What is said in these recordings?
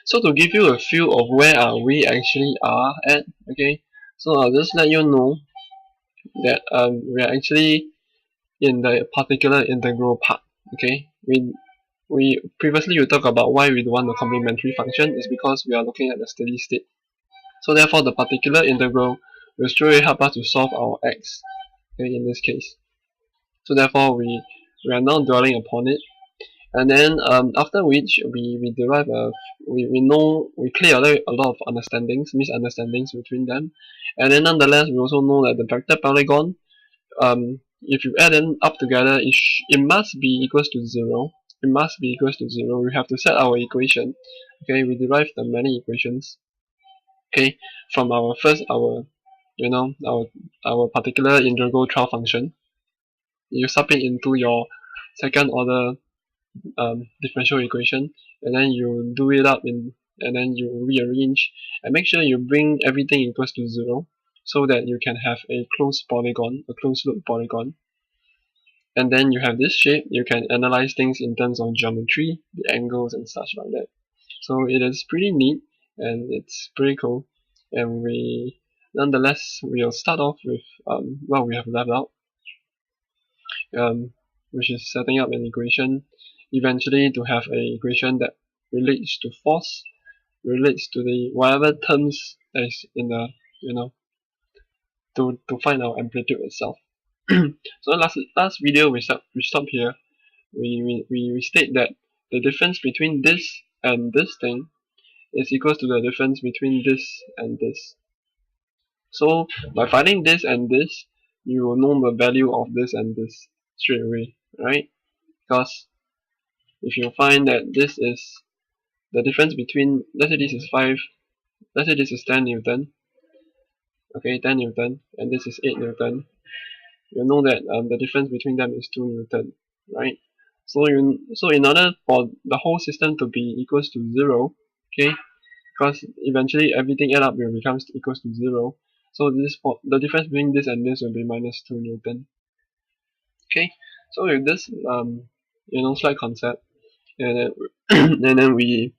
So to give you a feel of where we actually are at, okay, so I'll just let you know that we are actually in the particular integral part. Okay, we previously we talked about why we want a complementary function is because we are looking at the steady state. So therefore, the particular integral will straight help us to solve our x. Okay, in this case. So therefore, we are now dwelling upon it, and then after which we derive we know we clear a lot of misunderstandings between them, and then nonetheless we also know that the vector polygon, if you add them up together, it must be equals to 0. It must be equals to 0. We have to set our equation. Okay, we derive the many equations. Okay, from our our particular integral trial function. You sub it into your second order differential equation, and then you do it up and then you rearrange and make sure you bring everything equals to 0, so that you can have a closed loop polygon. And then you have this shape. You can analyze things in terms of geometry, the angles and such like that. So it is pretty neat and it's pretty cool. And nonetheless we'll start off with what we have left out, which is setting up an equation, eventually to have a equation that relates to force, relates to the whatever terms that is in the to find our amplitude itself. So last video we stopped here. We state that the difference between this and this thing is equal to the difference between this and this. So by finding this and this, you will know the value of this and this straight away, right? Because if you find that this is the difference between, let's say this is 10 Newton, okay, 10 Newton, and this is 8 Newton, you know that the difference between them is 2 Newton, right? So in order for the whole system to be equals to 0, okay, because eventually everything add up will becomes equals to 0, so the difference between this and this will be minus 2 Newton. Okay, so with this slight concept, and then and then we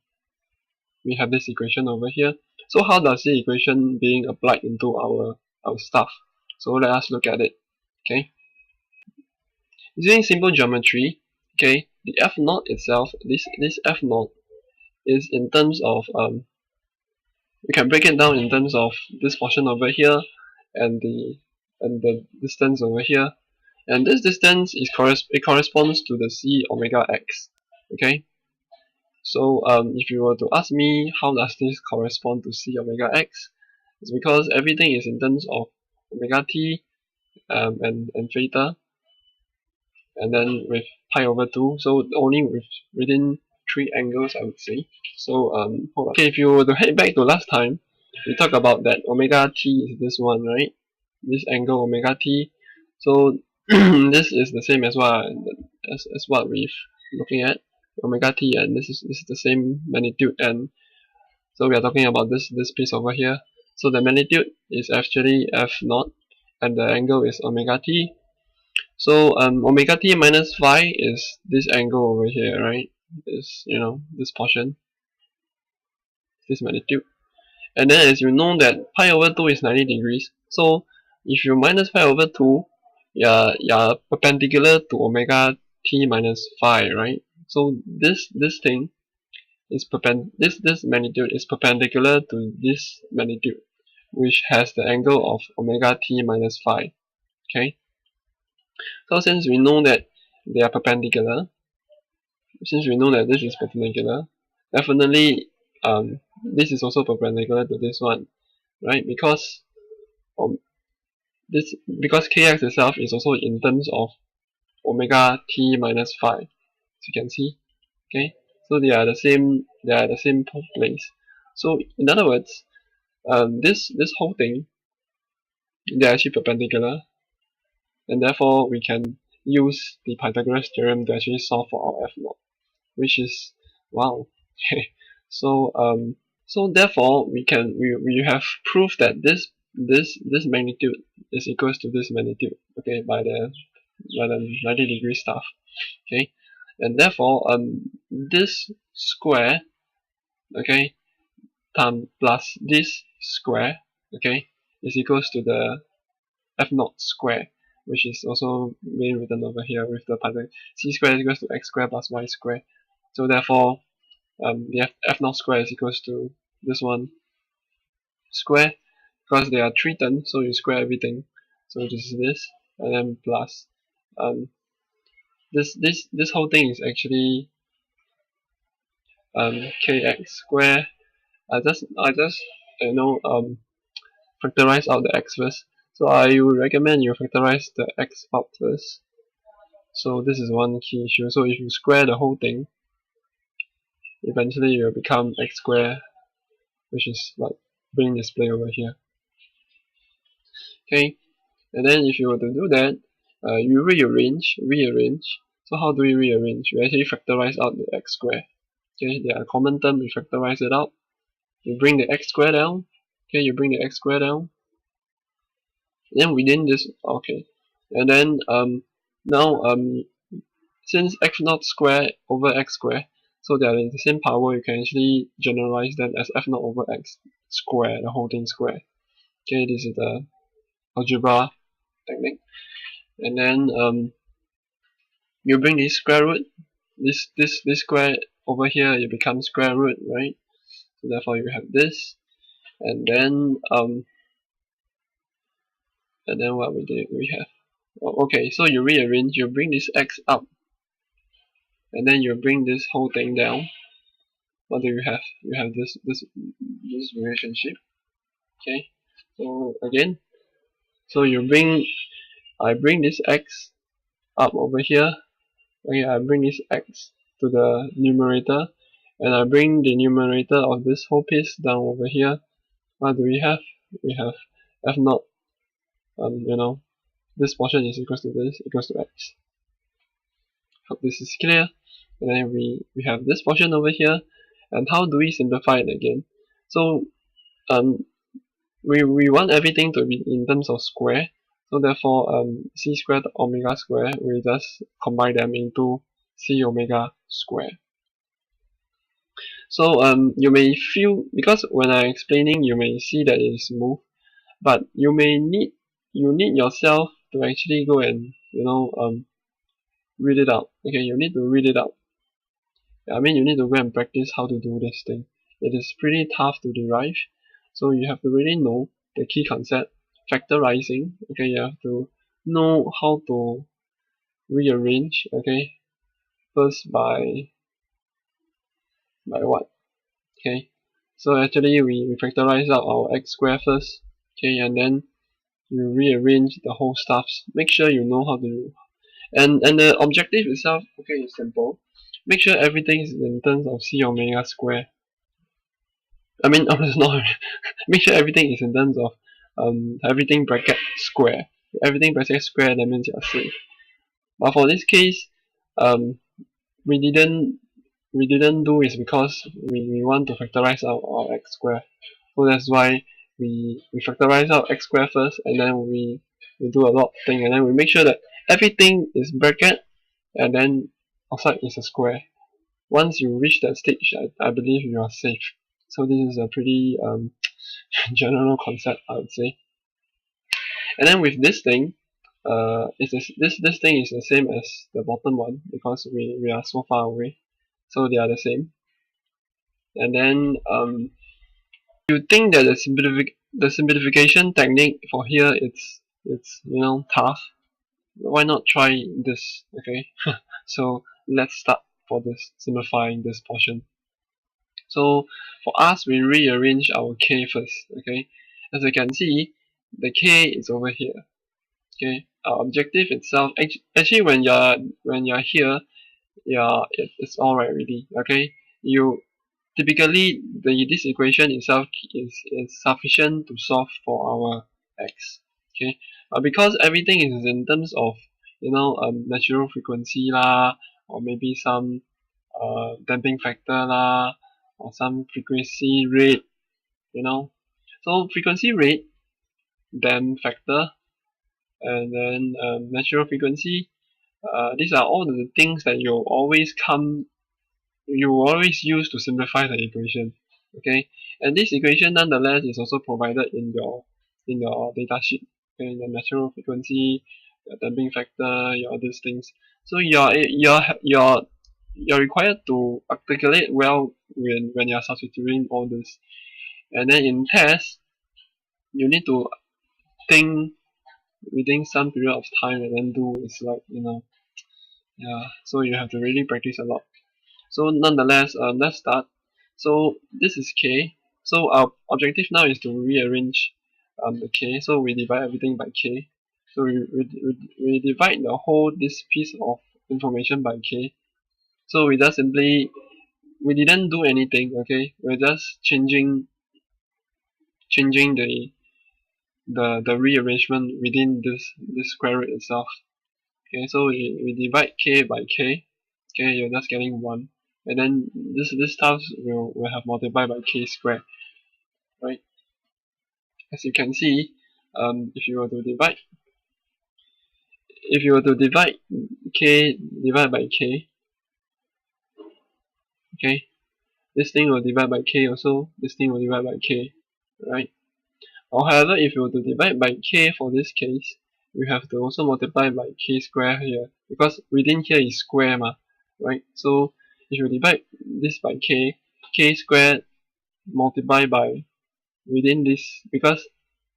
have this equation over here. So how does the equation being applied into our stuff? So let us look at it. Okay, using simple geometry, okay, the f naught itself, this f naught is in terms of we can break it down in terms of this portion over here and the distance over here, and this distance is it corresponds to the c omega x. Okay, so if you were to ask me how does this correspond to c omega x, it's because everything is in terms of omega t and theta, and then with pi over 2, so only within 3 angles, I would say. So hold on. Okay, if you were to head back to last time, we talked about that omega t is this one, right? This angle omega t. So this is the same as what we've looking at, omega t, and this is the same magnitude, and so we are talking about this piece over here. So the magnitude is actually f naught, and the angle is omega t. So omega t minus phi is this angle over here, right? This portion, this magnitude. And then as you know that pi over 2 is 90 degrees. So if you minus pi over 2, you're perpendicular to omega t minus phi, right? So this thing is this magnitude is perpendicular to this magnitude, which has the angle of omega t minus phi. Okay. So since we know that they are perpendicular, since we know that this is perpendicular, definitely this is also perpendicular to this one, right? Because kx itself is also in terms of omega t minus phi, as you can see. Okay, so they are the same place. So in other words, this whole thing, they are actually perpendicular, and therefore we can use the Pythagoras theorem to actually solve for our f naught, which is wow. So so therefore we have proof that this magnitude is equals to this magnitude, okay, by the 90 degree stuff. Okay, and therefore this square okay, times plus this square, okay, is equals to the f0 square, which is also being written over here with the pattern c square is equals to x square plus y square. So therefore, the f0 square is equals to this one square, because there are 3 terms, so you square everything. So this is this, and then plus this whole thing is actually kx square. I just factorize out the x first. So I would recommend you factorize the x out first. So this is one key issue. So if you square the whole thing, eventually it will become x square, which is what being displayed over here. Okay, and then if you were to do that, you rearrange. So how do we rearrange? We actually factorize out the x square. Okay, there are common term, we factorize it out. You bring the x square down. Okay, you bring the x square down. Then within this, okay, and then now since x naught square over x square, so they are in the same power, you can actually generalize them as f naught over x square, the whole thing square. Okay, this is the algebra technique. And then you bring this square root, this square over here, it becomes square root, right? So therefore you have this, and then what we have. Oh, okay, so you rearrange, you bring this x up, and then you bring this whole thing down. What do you have? You have this relationship. Okay, so again, so I bring this x up over here. Okay, I bring this x to the numerator, and I bring the numerator of this whole piece down over here. What do we have? We have f naught. This portion is equals to this, equals to x. Hope this is clear. And then we have this portion over here. And how do we simplify it again? So we want everything to be in terms of square. So therefore c squared omega square, we just combine them into c omega square. So you may feel, because when I'm explaining you may see that it is smooth, but you need yourself to actually go and read it out. Okay, you need to read it out. I mean, you need to go and practice how to do this thing. It is pretty tough to derive, so you have to really know the key concept, factorizing. Okay, you have to know how to rearrange. Okay, first by what? Okay, so actually we factorize out our x square first. Okay, and then you rearrange the whole stuffs. Make sure you know how to. And the objective itself, okay, is simple. Make sure everything is in terms of c omega square. I mean, it's not. Make sure everything is in terms of everything bracket square. Everything bracket square, that means you're safe. But for this case, um, we didn't do is because we want to factorize out our x square. So that's why we factorize out x square first, and then we do a lot of thing, and then we make sure that everything is bracket, and then outside is a square. Once you reach that stage, I believe you are safe. So this is a pretty general concept, I would say. And then with this thing, this thing is the same as the bottom one because we are so far away, so they are the same. And then you think that the simplification technique for here it's tough. Why not try this? Okay, so let's start for this simplifying this portion. So for us, we rearrange our k first. Okay, as you can see, the k is over here. Okay, our objective itself actually when you're here, yeah, it's alright really. Okay, you typically this equation itself is sufficient to solve for our x. Okay, because everything is in terms of natural frequency lah, or maybe some damping factor lah, or some frequency rate, so frequency rate, damp factor, and then natural frequency, these are all the things that you always use to simplify the equation. Okay, and this equation nonetheless is also provided in your data sheet. Okay, the natural frequency, your damping factor, your these things. So you're required to articulate well when you're substituting all this. And then in test, you need to think within some period of time and then do. It's like, yeah. So you have to really practice a lot. So nonetheless, let's start. So this is k. So our objective now is to rearrange the k. So we divide everything by k. So we divide the whole this piece of information by k. So we just simply, we didn't do anything. Okay, we're just changing the rearrangement within this square root itself. Okay, so we divide k by k. Okay, you're just getting 1. And then this stuff will have multiplied by k squared, right? As you can see, if you were to divide k divided by k, okay, this thing will divide by k also, this thing will divide by k, right? Or however, if you were to divide by k for this case, we have to also multiply by k square here, because within here is square ma, right? So if you divide this by k squared multiply by within this, because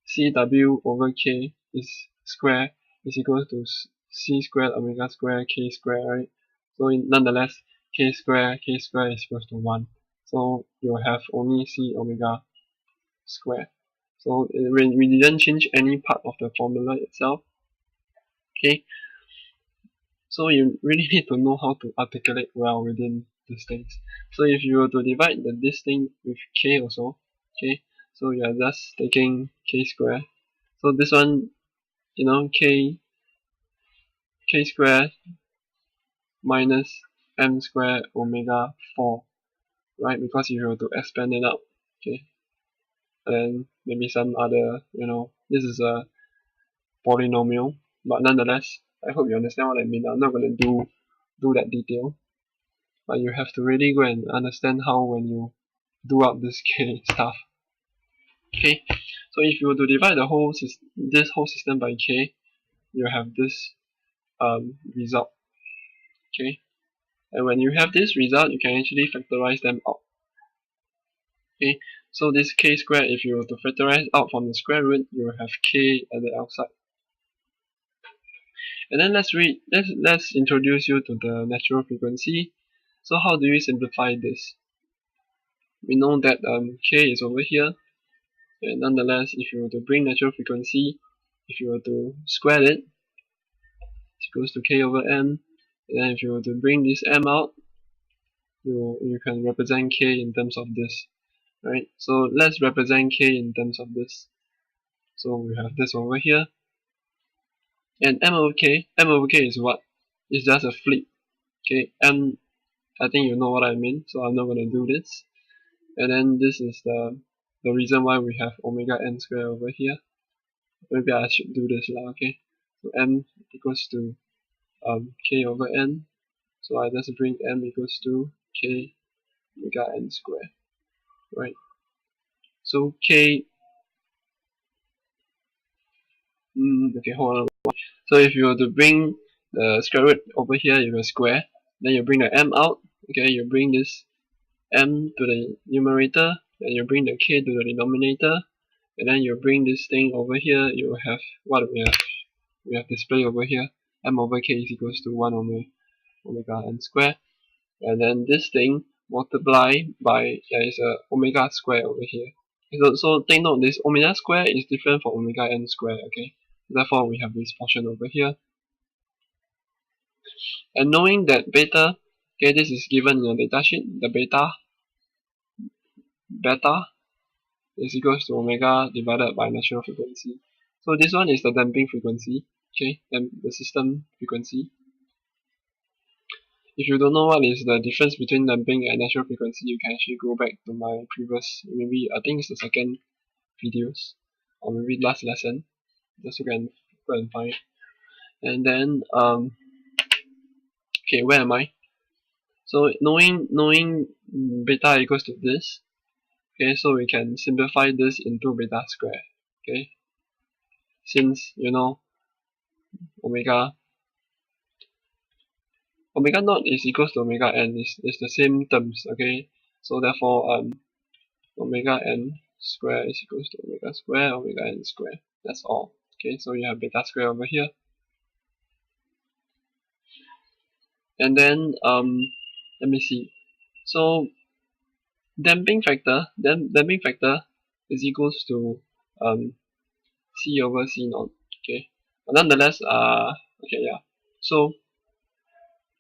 cw over k is square is equal to c squared omega square k square, right? So nonetheless, k square is equal to 1. So you have only c omega square. So we didn't change any part of the formula itself. Okay, so you really need to know how to articulate well within these things. So if you were to divide this thing with k also, okay, so you are just taking k square. So this one, k square minus m square omega 4, right? Because if you were to expand it out, okay, and maybe some other, this is a polynomial, but nonetheless, I hope you understand what I mean. I'm not going to do that detail, but you have to really go and understand how when you do out this k stuff. Okay, so if you were to divide this whole system by k, you have this result. Okay, and when you have this result, you can actually factorize them out. Okay, so this k squared, if you were to factorize out from the square root, you will have k at the outside. And then let's introduce you to the natural frequency. So how do you simplify this? We know that k is over here, and nonetheless, if you were to bring natural frequency, if you were to square it, it goes to k over m. And then if you were to bring this m out, you can represent k in terms of this, right? So let's represent k in terms of this. So we have this over here, and m over k is what? It's just a flip. Okay, m, I think you know what I mean, so I'm not going to do this. And then this is the reason why we have omega n square over here. Maybe I should do this now. Okay, so m equals to k over n. So I just bring m equals to k omega n square, right? So k, okay, hold on. So if you were to bring the square root over here, you will square. Then you bring the m out. Okay, you bring this m to the numerator, and you bring the k to the denominator, and then you bring this thing over here. You will have what we have displayed over here. M over k is equals to 1 omega n square, and then this thing multiply by, there is a omega square over here. So take note, this omega square is different from omega n square. Okay, therefore we have this portion over here. And knowing that beta, okay, this is given in your datasheet, the beta is equals to omega divided by natural frequency. So this one is the damping frequency, okay, and the system frequency. If you don't know what is the difference between damping and natural frequency, you can actually go back to my previous, maybe I think it's the second videos, or maybe last lesson. Just go and find. And then okay, where am I? So knowing beta equals to this, Okay, so we can simplify this into beta square. Okay, since you know omega naught is equals to omega n is the same terms. Okay, so therefore omega n square is equals to omega n square. That's all. Okay, so you have beta square over here, and then let me see. So damping factor is equals to c over c naught. Okay, but nonetheless okay, yeah, so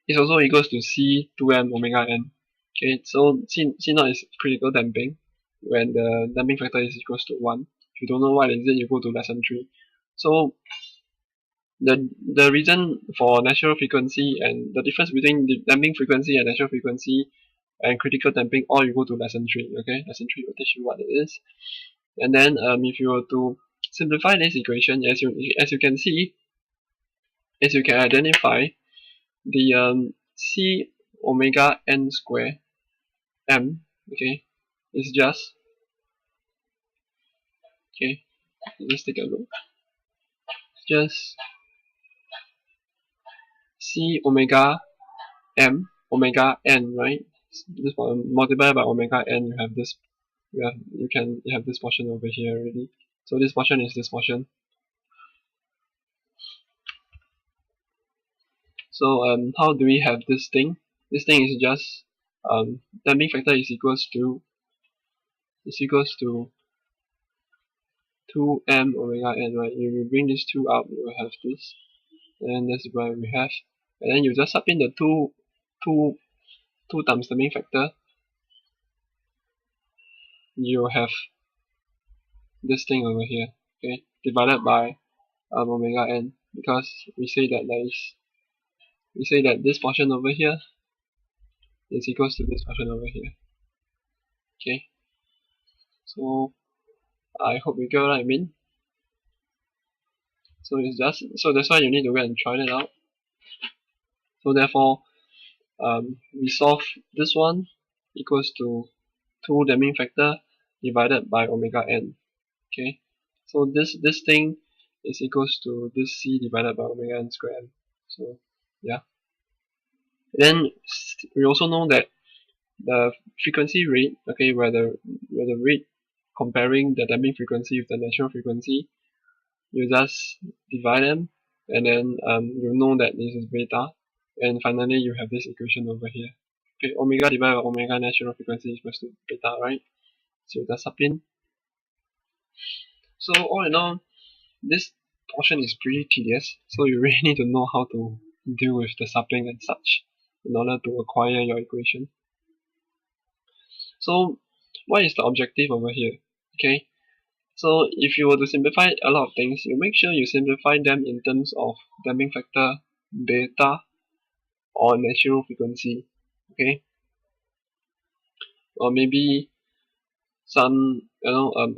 it's also equals to c 2m omega n. Okay, so c naught is critical damping when the damping factor is equals to 1. If you don't know what is it, you go to lesson 3. So the reason for natural frequency and the difference between the damping frequency and natural frequency and critical damping, all you go to lesson 3. Okay, lesson 3 will teach you what it is. And then if you were to simplify this equation, as you can see, as you can identify, the c omega n square m, okay, is just, okay, let's take a look, just c omega m omega n, right? This one multiplied by omega n, you have this, you have this portion over here already. So this portion is this portion. So how do we have this thing? This thing is just damping factor is equals to 2m omega n, right? You bring these two out, you will have this, and that's what we have. And then you just sub in the two times damping factor, you have this thing over here, okay, divided by omega n, because we say that this portion over here is equals to this portion over here. Okay, so I hope you get what I mean. So it's just, so that's why you need to go and try it out. So therefore we solve this one equals to 2 damping factor divided by omega n. Okay, so this thing is equals to this c divided by omega n squared. So yeah, then we also know that the frequency rate, okay, where the rate comparing the damping frequency with the natural frequency, you just divide them, and then you know that this is beta, and finally you have this equation over here. Okay, omega divided by omega natural frequency is equals to beta, right? So you just sub in. So all in all, this portion is pretty tedious, so you really need to know how to deal with the suppling and such in order to acquire your equation. So what is the objective over here? Okay, so if you were to simplify a lot of things, you make sure you simplify them in terms of damping factor, beta, or natural frequency. Okay, or maybe some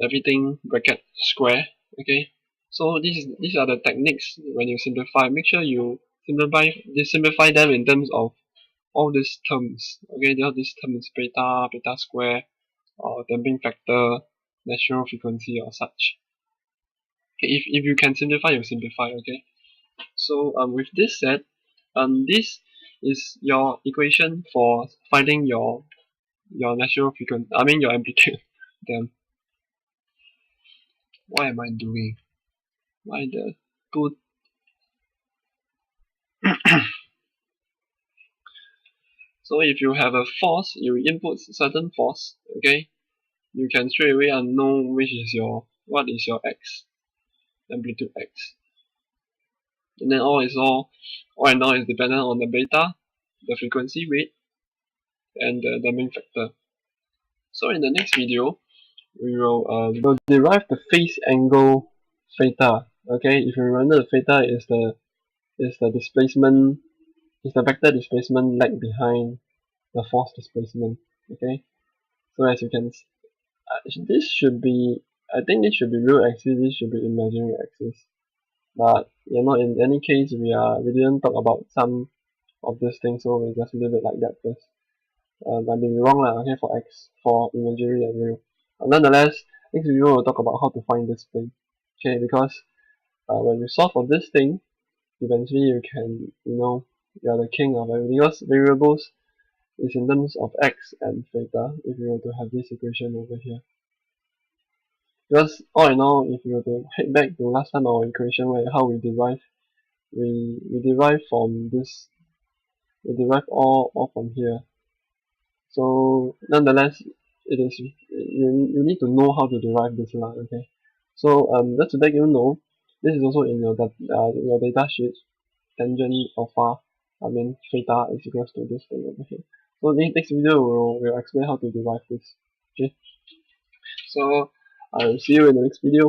everything bracket square. Okay, so these are the techniques when you simplify. Make sure you simplify them in terms of all these terms. Okay, all these terms, beta square, or damping factor, natural frequency, or such. Okay, if you can simplify, you simplify. Okay, so with this said, this is your equation for finding your natural frequency. I mean your amplitude. Then what am I doing? Why the two? So if you have a force, you input certain force. Okay, you can straight away know which is what is your x, amplitude x. And then all in all is dependent on the beta, the frequency rate, and the damping factor. So in the next video, we will derive the phase angle theta. Okay, if you remember, the theta is the displacement, is the vector displacement lag behind the force displacement. Okay, so as you can, this should be, I think this should be real axis, this should be imaginary axis. But you know, in any case, we didn't talk about some of these things, so we just leave it like that first. I may be wrong lah. Okay, for imaginary and real. Nonetheless, next video we'll talk about how to find this thing. Okay, because when you solve for this thing, eventually you can, you are the king of it, because variables is in terms of x and theta if you were to have this equation over here. Because all in all, if you were to head back to last time our equation where how we derive, we derive from this, we derive all from here. So nonetheless, it is you need to know how to derive this lah. Okay, so just to let you know, this is also in your data sheet. Tangent alpha, theta is equals to this thing over here. So in next video we'll explain how to derive this. Okay, so I'll see you in the next video.